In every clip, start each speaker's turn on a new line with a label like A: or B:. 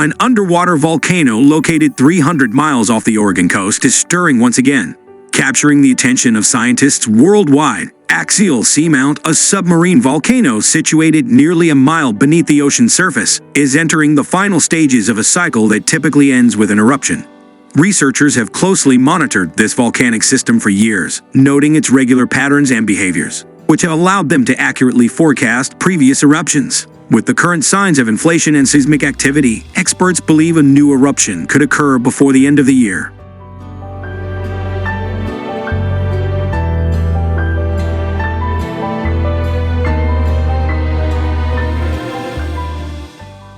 A: An underwater volcano located 300 miles off the Oregon coast is stirring once again, capturing the attention of scientists worldwide. Axial Seamount, a submarine volcano situated nearly a mile beneath the ocean's surface, is entering the final stages of a cycle that typically ends with an eruption. Researchers have closely monitored this volcanic system for years, noting its regular patterns and behaviors, which have allowed them to accurately forecast previous eruptions. With the current signs of inflation and seismic activity, experts believe a new eruption could occur before the end of the year.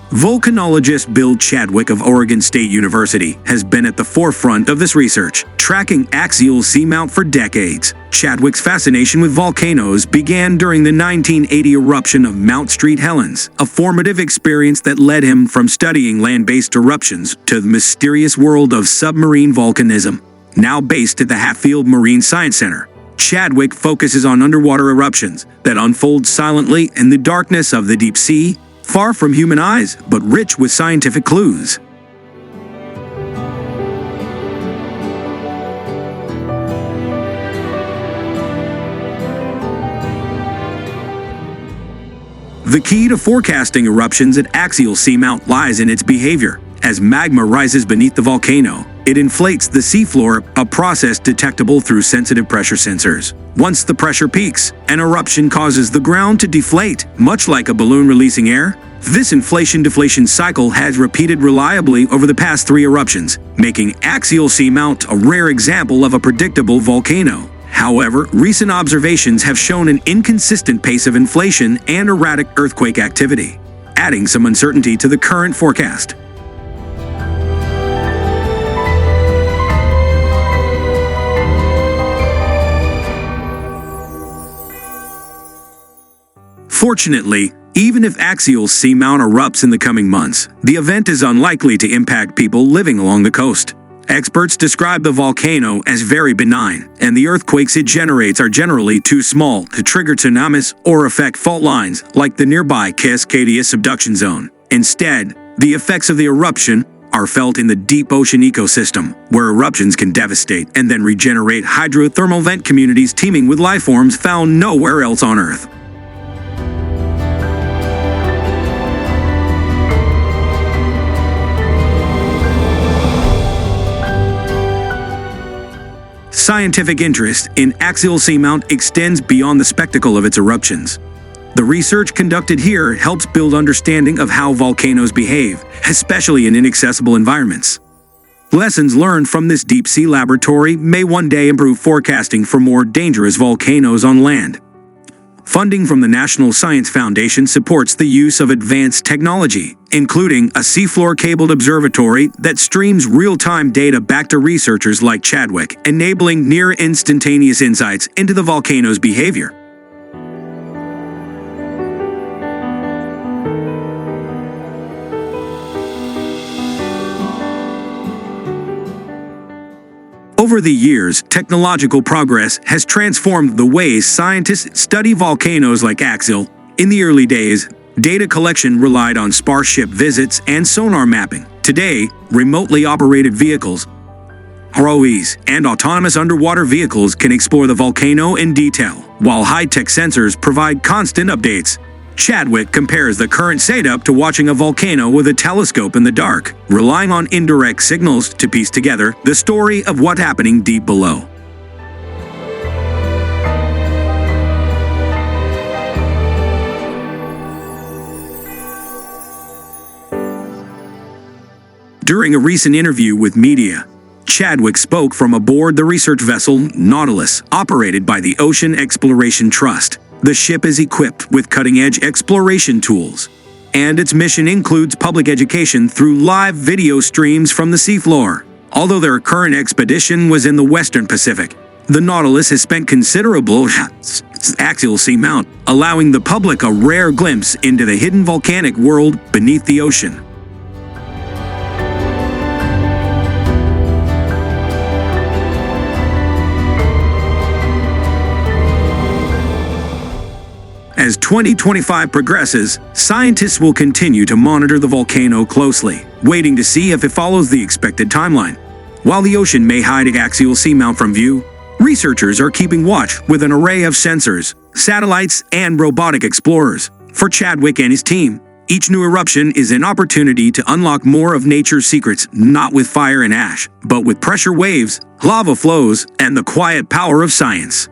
A: Volcanologist Bill Chadwick of Oregon State University has been at the forefront of this research, tracking Axial Seamount for decades. Chadwick's fascination with volcanoes began during the 1980 eruption of Mount St. Helens, a formative experience that led him from studying land-based eruptions to the mysterious world of submarine volcanism. Now based at the Hatfield Marine Science Center, Chadwick focuses on underwater eruptions that unfold silently in the darkness of the deep sea, far from human eyes, but rich with scientific clues. The key to forecasting eruptions at Axial Seamount lies in its behavior. As magma rises beneath the volcano, it inflates the seafloor, a process detectable through sensitive pressure sensors. Once the pressure peaks, an eruption causes the ground to deflate, much like a balloon releasing air. This inflation-deflation cycle has repeated reliably over the past 3 eruptions, making Axial Seamount a rare example of a predictable volcano. However, recent observations have shown an inconsistent pace of inflation and erratic earthquake activity, adding some uncertainty to the current forecast. Fortunately, even if Axial Seamount erupts in the coming months, the event is unlikely to impact people living along the coast. Experts describe the volcano as very benign, and the earthquakes it generates are generally too small to trigger tsunamis or affect fault lines like the nearby Cascadia subduction zone. Instead, the effects of the eruption are felt in the deep ocean ecosystem, where eruptions can devastate and then regenerate hydrothermal vent communities teeming with life forms found nowhere else on Earth. Scientific interest in Axial Seamount extends beyond the spectacle of its eruptions. The research conducted here helps build understanding of how volcanoes behave, especially in inaccessible environments. Lessons learned from this deep-sea laboratory may one day improve forecasting for more dangerous volcanoes on land. Funding from the National Science Foundation supports the use of advanced technology, including a seafloor-cabled observatory that streams real-time data back to researchers like Chadwick, enabling near-instantaneous insights into the volcano's behavior. Over the years, technological progress has transformed the ways scientists study volcanoes like Axial. In the early days, data collection relied on sparse ship visits and sonar mapping. Today, remotely operated vehicles, ROVs, and autonomous underwater vehicles can explore the volcano in detail, while high-tech sensors provide constant updates. Chadwick compares the current setup to watching a volcano with a telescope in the dark, relying on indirect signals to piece together the story of what's happening deep below. During a recent interview with media, Chadwick spoke from aboard the research vessel Nautilus, operated by the Ocean Exploration Trust. The ship is equipped with cutting-edge exploration tools, and its mission includes public education through live video streams from the seafloor. Although their current expedition was in the Western Pacific, the Nautilus has spent considerable Axial Seamount, allowing the public a rare glimpse into the hidden volcanic world beneath the ocean. As As 2025 progresses, scientists will continue to monitor the volcano closely, waiting to see if it follows the expected timeline. While the ocean may hide an axial seamount from view, researchers are keeping watch with an array of sensors, satellites, and robotic explorers. For Chadwick and his team, each new eruption is an opportunity to unlock more of nature's secrets, not with fire and ash, but with pressure waves, lava flows, and the quiet power of science.